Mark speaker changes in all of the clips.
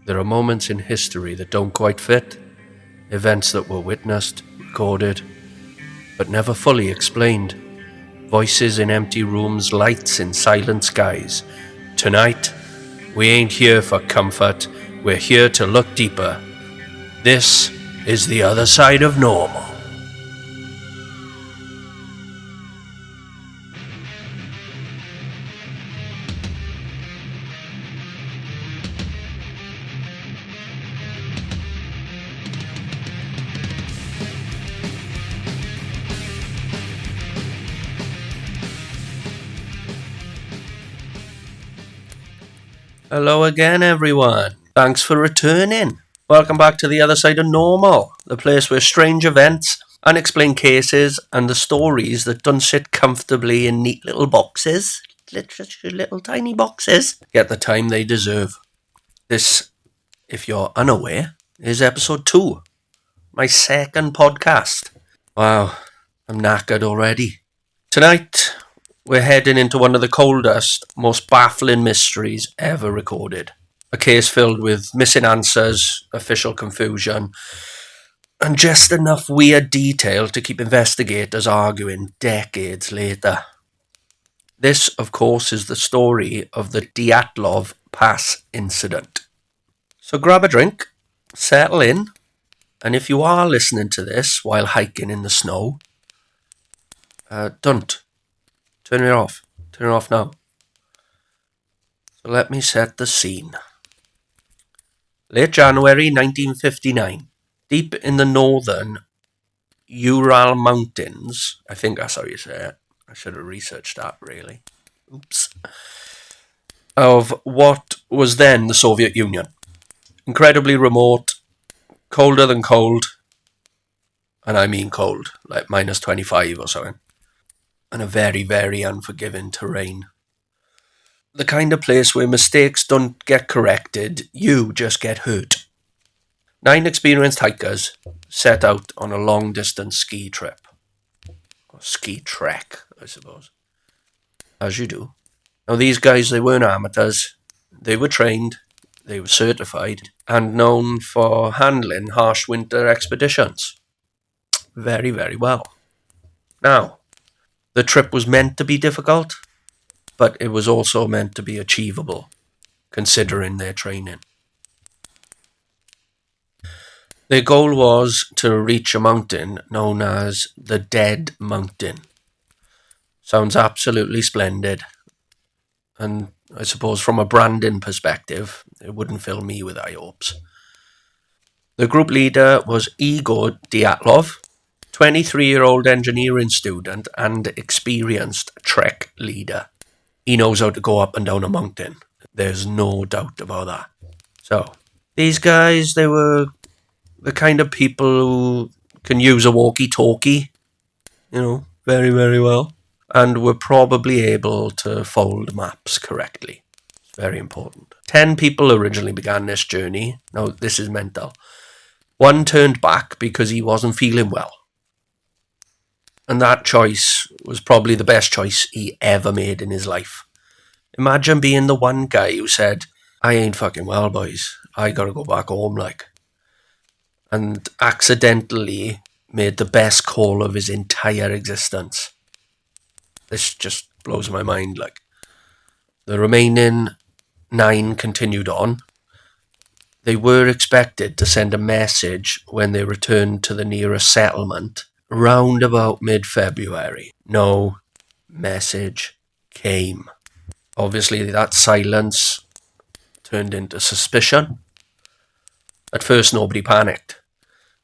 Speaker 1: There are moments in history that don't quite fit, events that were witnessed, recorded, but never fully explained. Voices in empty rooms, lights in silent skies. Tonight, we ain't here for comfort, we're here to look deeper. This is the other side of normal. Hello again, everyone. Thanks for returning. Welcome back to the other side of normal, the place where strange events, unexplained cases, and the stories that don't sit comfortably in neat little boxes, little tiny boxes, get the time they deserve. This, if you're unaware, is episode 2, my second podcast. Wow, I'm knackered already. Tonight, we're heading into one of the coldest, most baffling mysteries ever recorded. A case filled with missing answers, official confusion, and just enough weird detail to keep investigators arguing decades later. This, of course, is the story of the Dyatlov Pass incident. So grab a drink, settle in, and if you are listening to this while hiking in the snow, don't. Turn it off. Turn it off now. So let me set the scene. Late January 1959, deep in the northern Ural Mountains, I think that's how you say it. I should have researched that, really. Oops. Of what was then the Soviet Union. Incredibly remote, colder than cold, and I mean cold, like minus 25 or something. And a very, very unforgiving terrain. The kind of place where mistakes don't get corrected, you just get hurt. 9 experienced hikers set out on a long-distance ski trip. Or ski trek, I suppose. As you do. Now these guys, they weren't amateurs. They were trained, they were certified, and known for handling harsh winter expeditions. Very, very well. Now, the trip was meant to be difficult, but it was also meant to be achievable, considering their training. Their goal was to reach a mountain known as the Dead Mountain. Sounds absolutely splendid. And I suppose from a branding perspective, it wouldn't fill me with high hopes. The group leader was Igor Dyatlov, 23-year-old engineering student and experienced trek leader. He knows how to go up and down a mountain. There's no doubt about that. So, these guys, they were the kind of people who can use a walkie-talkie, very, very well, and were probably able to fold maps correctly. It's very important. 10 people originally began this journey. Now, this is mental. One turned back because he wasn't feeling well. And that choice was probably the best choice he ever made in his life. Imagine being the one guy who said, I ain't fucking well, boys. I gotta go back home, like. And accidentally made the best call of his entire existence. This just blows my mind, like. The remaining 9 continued on. They were expected to send a message when they returned to the nearest settlement round about mid-February. No message came. Obviously, that silence turned into suspicion. At first, nobody panicked.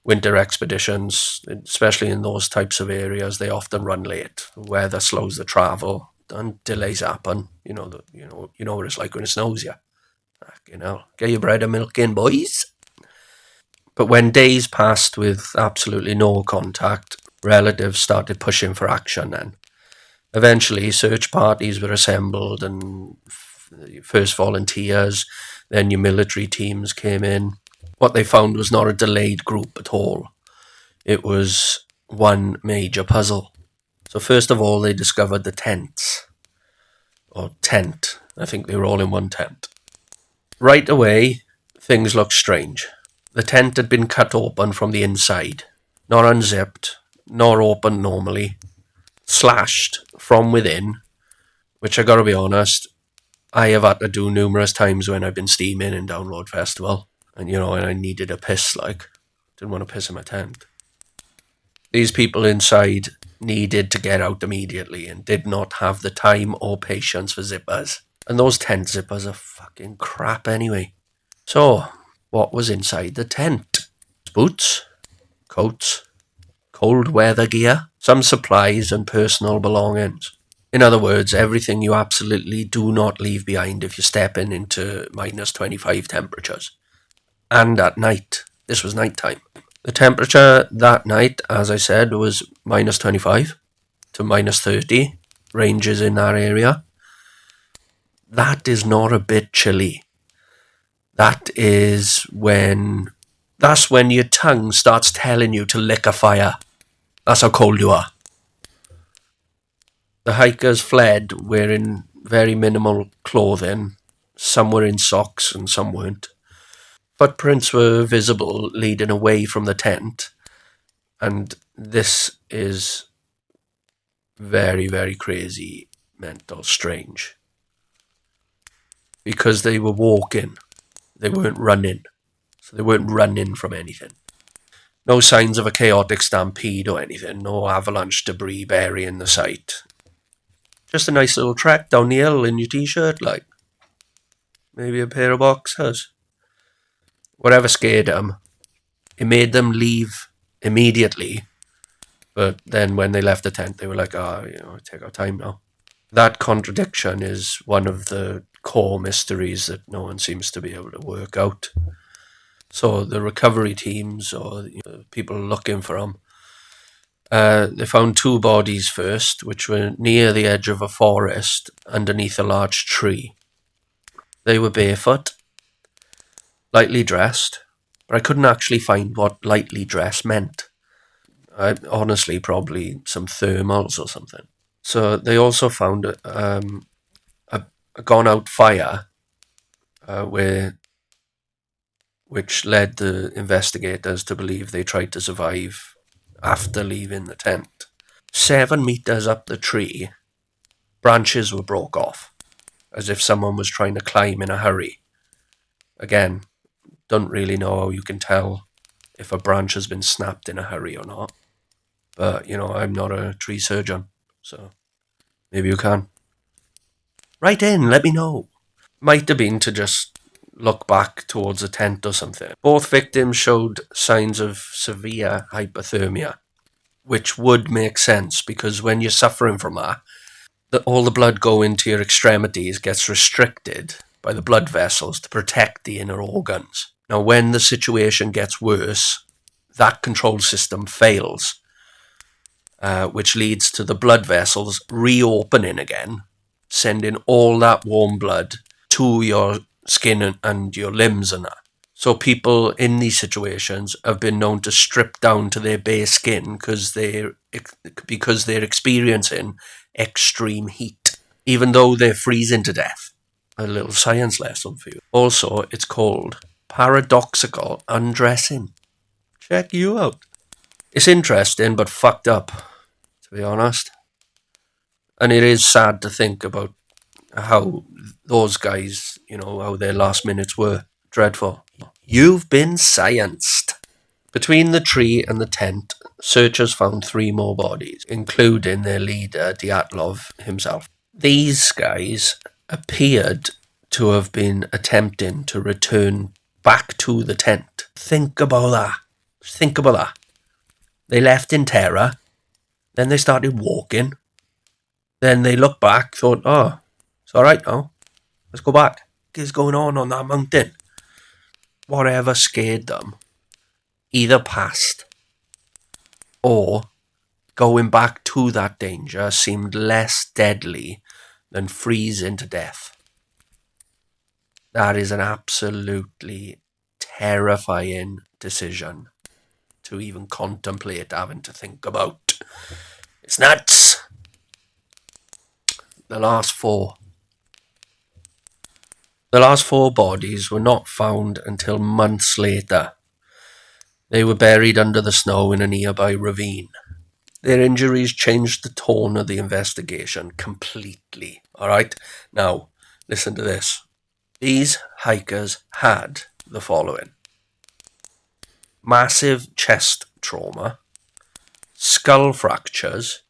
Speaker 1: Winter expeditions, especially in those types of areas, they often run late. Weather slows the travel, and delays happen. You know what it's like when it snows, yeah. Get your bread and milk in, boys. But when days passed with absolutely no contact, relatives started pushing for action then. Eventually, search parties were assembled and first volunteers, then your military teams came in. What they found was not a delayed group at all. It was one major puzzle. So first of all, they discovered the tents. Or tent. I think they were all in one tent. Right away, things looked strange. The tent had been cut open from the inside, not unzipped, nor open normally, slashed from within, which I gotta be honest, I have had to do numerous times when I've been steaming in Dyatlov Festival, and and I needed a piss, didn't want to piss in my tent. These people inside needed to get out immediately and did not have the time or patience for zippers. And those tent zippers are fucking crap anyway. So, what was inside the tent? Boots, coats, cold weather gear, some supplies and personal belongings. In other words, everything you absolutely do not leave behind if you're stepping into minus 25 temperatures. And at night. This was night time. The temperature that night, as I said, was minus 25 to minus 30, ranges in that area. That is not a bit chilly. That's when your tongue starts telling you to lick a fire. That's how cold you are. The hikers fled wearing very minimal clothing. Some were in socks and some weren't. Footprints were visible leading away from the tent, and this is very, very crazy, mental, strange. Because they were walking, they weren't running, so they weren't running from anything. No signs of a chaotic stampede or anything, no avalanche debris burying the site. Just a nice little trek down the hill in your t-shirt, maybe a pair of boxers. Whatever scared them, it made them leave immediately. But then when they left the tent, they were like, take our time now. That contradiction is one of the core mysteries that no one seems to be able to work out. So the recovery teams or people looking for them, they found 2 bodies first, which were near the edge of a forest underneath a large tree. They were barefoot, lightly dressed, but I couldn't actually find what lightly dressed meant. Honestly, probably some thermals or something. So they also found a gone-out fire, which led the investigators to believe they tried to survive after leaving the tent. 7 meters up the tree, branches were broke off, as if someone was trying to climb in a hurry. Again, don't really know how you can tell if a branch has been snapped in a hurry or not. But, I'm not a tree surgeon, so maybe you can. Write in, let me know. Might have been to just look back towards a tent or something. Both victims showed signs of severe hypothermia, which would make sense because when you're suffering from that, all the blood going to your extremities gets restricted by the blood vessels to protect the inner organs. Now, when the situation gets worse, that control system fails, which leads to the blood vessels reopening again, sending all that warm blood to your skin and your limbs and that. So people in these situations have been known to strip down to their bare skin because they're experiencing extreme heat, even though they're freezing to death. A little science lesson for you. Also, it's called paradoxical undressing. Check you out. It's interesting but fucked up, to be honest. And it is sad to think about how those guys, how their last minutes were. Dreadful. You've been scienced. Between the tree and the tent, searchers found 3 more bodies, including their leader, Dyatlov himself. These guys appeared to have been attempting to return back to the tent. Think about that. They left in terror, then they started walking, then they looked back, thought, it's alright now, let's go back. What is going on that mountain? Whatever scared them either passed or going back to that danger seemed less deadly than freezing to death. That is an absolutely terrifying decision to even contemplate having to think about. It's nuts. The last 4. The last 4 bodies were not found until months later. They were buried under the snow in a nearby ravine. Their injuries changed the tone of the investigation completely. Alright? Now, listen to this. These hikers had the following: massive chest trauma, skull fractures,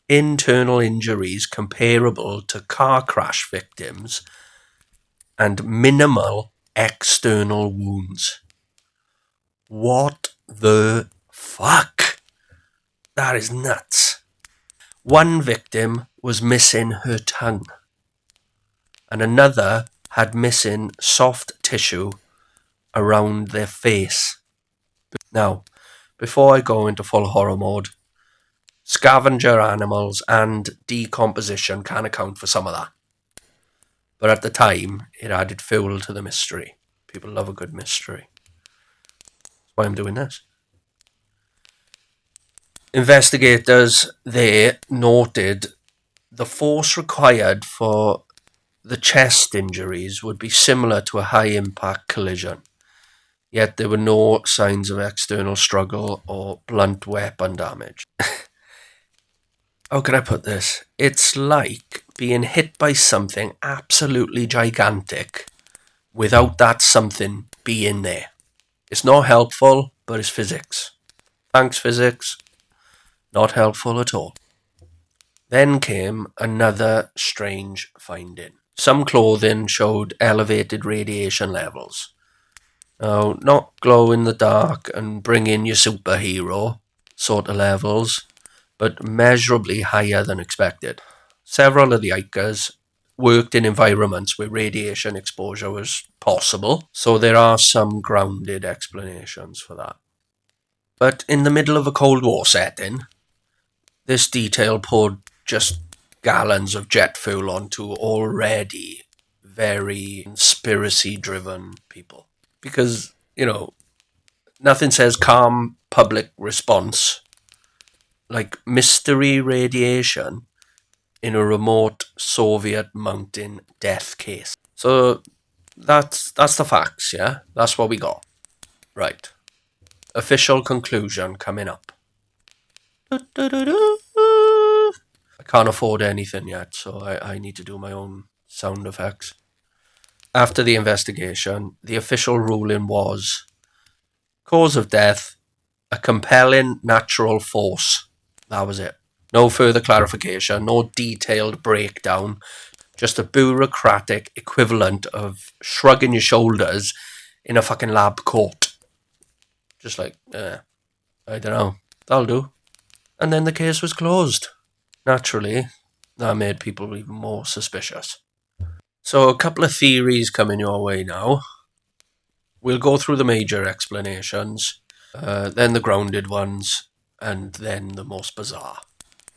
Speaker 1: internal injuries comparable to car crash victims, and minimal external wounds. What the fuck? That is nuts. One victim was missing her tongue, and another had missing soft tissue around their face. Now, before I go into full horror mode, scavenger animals and decomposition can account for some of that. But at the time, it added fuel to the mystery. People love a good mystery. That's why I'm doing this. Investigators there noted the force required for the chest injuries would be similar to a high-impact collision, yet there were no signs of external struggle or blunt weapon damage. How can I put this? It's like being hit by something absolutely gigantic without that something being there. It's not helpful, but it's physics. Thanks, physics. Not helpful at all. Then came another strange finding. Some clothing showed elevated radiation levels. Now, not glow in the dark and bring in your superhero sort of levels, but measurably higher than expected. Several of the hikers worked in environments where radiation exposure was possible, so there are some grounded explanations for that. But in the middle of a Cold War setting, this detail poured just gallons of jet fuel onto already very conspiracy-driven people. Because, nothing says calm public response like mystery radiation in a remote Soviet mountain death case. So that's the facts, yeah? That's what we got. Right. Official conclusion coming up. I can't afford anything yet, so I need to do my own sound effects. After the investigation, the official ruling was cause of death, a compelling natural force. That was it. No further clarification, no detailed breakdown, just a bureaucratic equivalent of shrugging your shoulders in a fucking lab coat. Just like, I don't know, that'll do. And then the case was closed. Naturally, that made people even more suspicious. So a couple of theories coming your way now. We'll go through the major explanations, then the grounded ones, and then the most bizarre.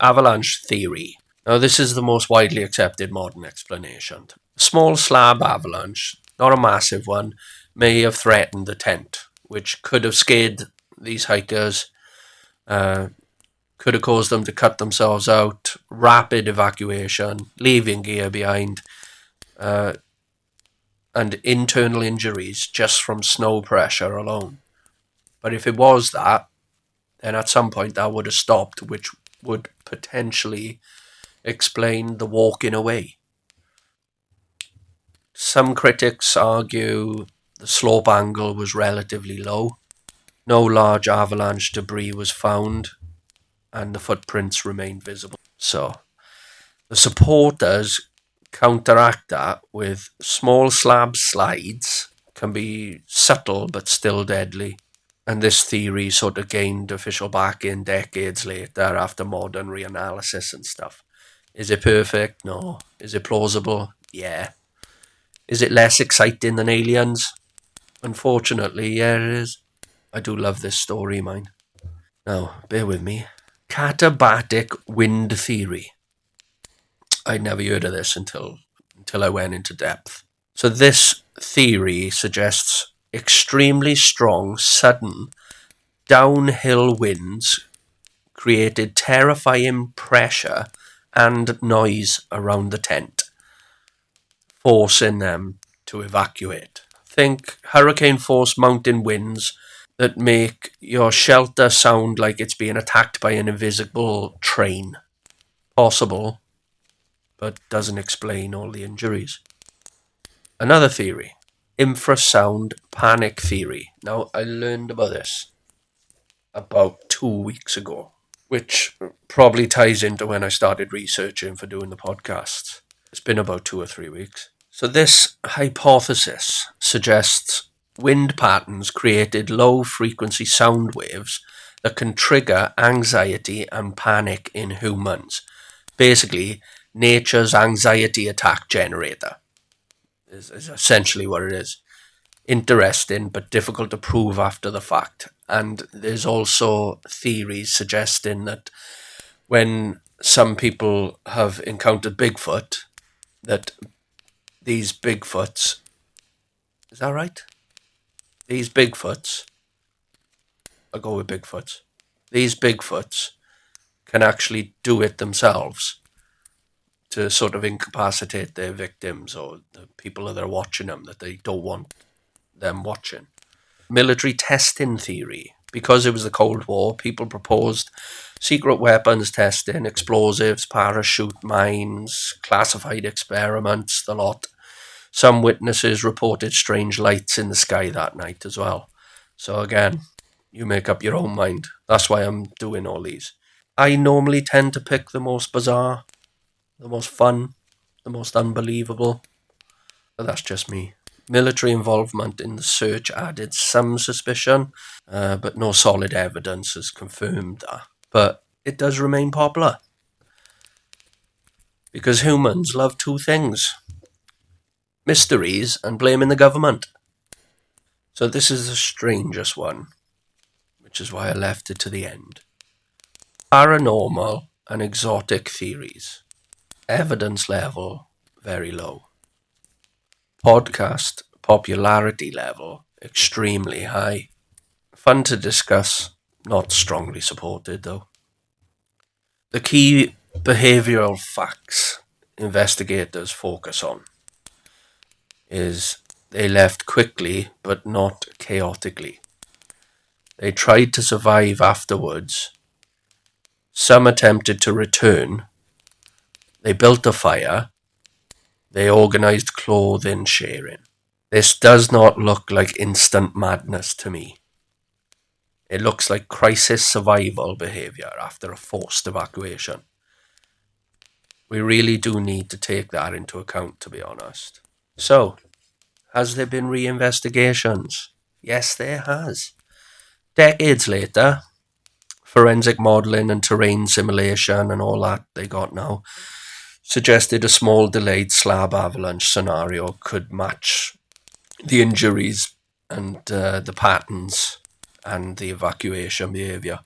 Speaker 1: Avalanche theory. Now this is the most widely accepted modern explanation. A small slab avalanche, not a massive one, may have threatened the tent, which could have scared these hikers, could have caused them to cut themselves out, rapid evacuation, leaving gear behind, and internal injuries just from snow pressure alone. But if it was that, then at some point that would have stopped, which would potentially explain the walking away. Some critics argue the slope angle was relatively low, no large avalanche debris was found, and the footprints remained visible. So, the supporters counteract that with small slab slides can be subtle but still deadly. And this theory sort of gained official backing decades later after modern reanalysis and stuff. Is it perfect? No. Is it plausible? Yeah. Is it less exciting than aliens? Unfortunately, yeah, it is. I do love this story, mine. Now, bear with me. Katabatic wind theory. I'd never heard of this until I went into depth. So this theory suggests extremely strong, sudden, downhill winds created terrifying pressure and noise around the tent, forcing them to evacuate. Think hurricane-force mountain winds that make your shelter sound like it's being attacked by an invisible train. Possible, but doesn't explain all the injuries. Another theory, infrasound panic theory. Now, I learned about this about 2 weeks ago, which probably ties into when I started researching for doing the podcasts. It's been about 2 or 3 weeks. So this hypothesis suggests wind patterns created low-frequency sound waves that can trigger anxiety and panic in humans. Basically, nature's anxiety attack generator is essentially what it is. Interesting, but difficult to prove after the fact. And there's also theories suggesting that when some people have encountered Bigfoot, that these Bigfoots, is that right? These Bigfoots, I'll go with Bigfoots. These Bigfoots can actually do it themselves to sort of incapacitate their victims or the people that are watching them that they don't want them watching. Military testing theory. Because it was the Cold War, people proposed secret weapons testing, explosives, parachute mines, classified experiments, the lot. Some witnesses reported strange lights in the sky that night as well. So again, you make up your own mind. That's why I'm doing all these. I normally tend to pick the most bizarre, the most fun, the most unbelievable. But that's just me. Military involvement in the search added some suspicion, but no solid evidence has confirmed that. But it does remain popular. Because humans love two things: mysteries and blaming the government. So this is the strangest one, which is why I left it to the end. Paranormal and exotic theories. Evidence level very low. Podcast popularity level extremely high. Fun to discuss, not strongly supported though. The key behavioural facts investigators focus on is they left quickly but not chaotically. They tried to survive afterwards. Some attempted to return. They built a fire. They organised clothing sharing. This does not look like instant madness to me. It looks like crisis survival behaviour after a forced evacuation. We really do need to take that into account, to be honest. So, has there been re-investigations? Yes, there has. Decades later, forensic modelling and terrain simulation and all that they got now suggested a small delayed slab avalanche scenario could match the injuries and the patterns and the evacuation behaviour.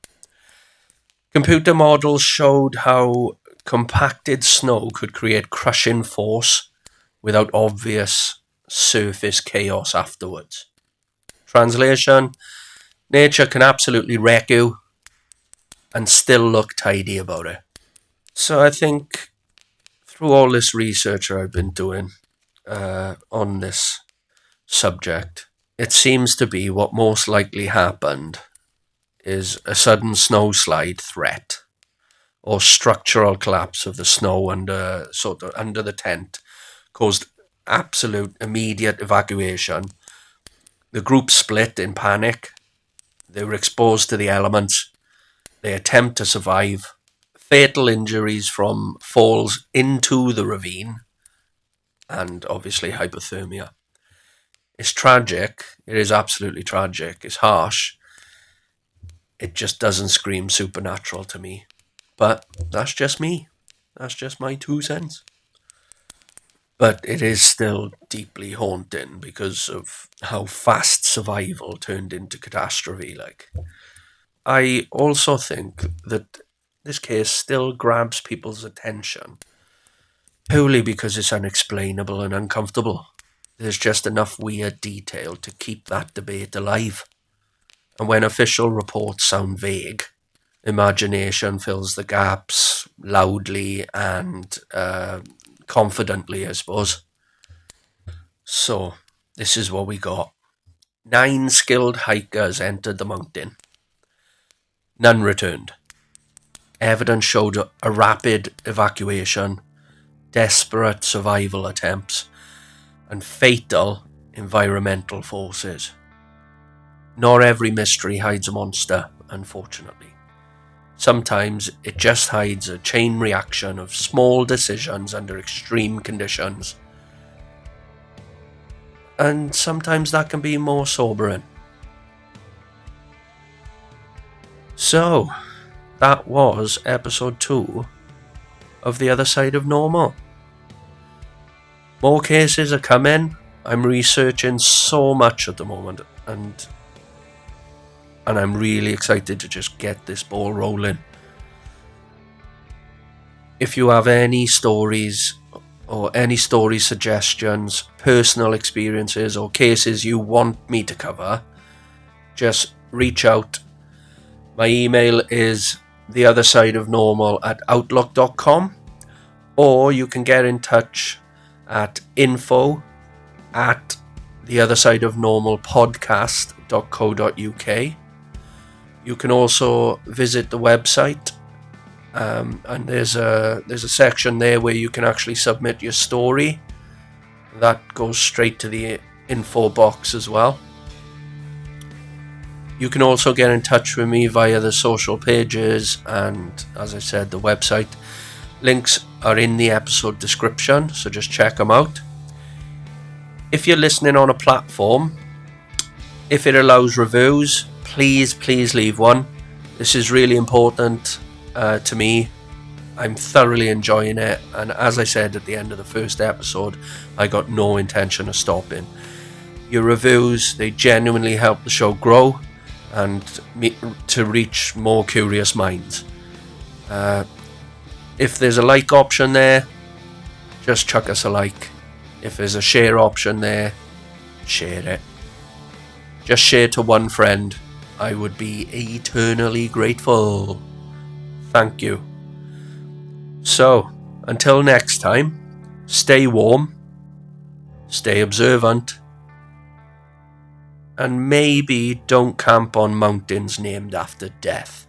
Speaker 1: Computer models showed how compacted snow could create crushing force without obvious surface chaos afterwards. Translation: nature can absolutely wreck you and still look tidy about it. So I think through all this research I've been doing on this subject, it seems to be what most likely happened is a sudden snowslide threat or structural collapse of the snow under the tent caused absolute immediate evacuation. The group split in panic. They were exposed to the elements. They attempt to survive. Fatal injuries from falls into the ravine and obviously hypothermia. It's tragic. It is absolutely tragic. It's harsh. It just doesn't scream supernatural to me. But that's just me. That's just my 2 cents. But it is still deeply haunting because of how fast survival turned into catastrophe. I also think that this case still grabs people's attention purely because it's unexplainable and uncomfortable. There's just enough weird detail to keep that debate alive. And when official reports sound vague, imagination fills the gaps loudly and confidently, I suppose. So, this is what we got. 9 skilled hikers entered the mountain. None returned. Evidence showed a rapid evacuation, desperate survival attempts, and fatal environmental forces. Not every mystery hides a monster, unfortunately. Sometimes it just hides a chain reaction of small decisions under extreme conditions. And sometimes that can be more sobering. So, that was episode 2 of The Other Side of Normal. More cases are coming. I'm researching so much at the moment, and I'm really excited to just get this ball rolling. If you have any stories or any story suggestions, personal experiences or cases you want me to cover, just reach out. My email is theothersideofnormal@outlook.com, or you can get in touch at info@theothersideofnormalpodcast.co.uk. You can also visit the website, and there's a section there where you can actually submit your story. That goes straight to the info box as well. You can also get in touch with me via the social pages, and as I said, the website. Links are in the episode description, so just check them out. If you're listening on a platform, if it allows reviews, please leave one. This is really important to me. I'm thoroughly enjoying it, and as I said at the end of the first episode, I got no intention of stopping. Your reviews, they genuinely help the show grow and to reach more curious minds. If there's a like option there, just chuck us a like. If there's a share option there, share it. Just share to one friend. I would be eternally grateful. Thank you. So, until next time, stay warm, stay observant, and maybe don't camp on mountains named after death.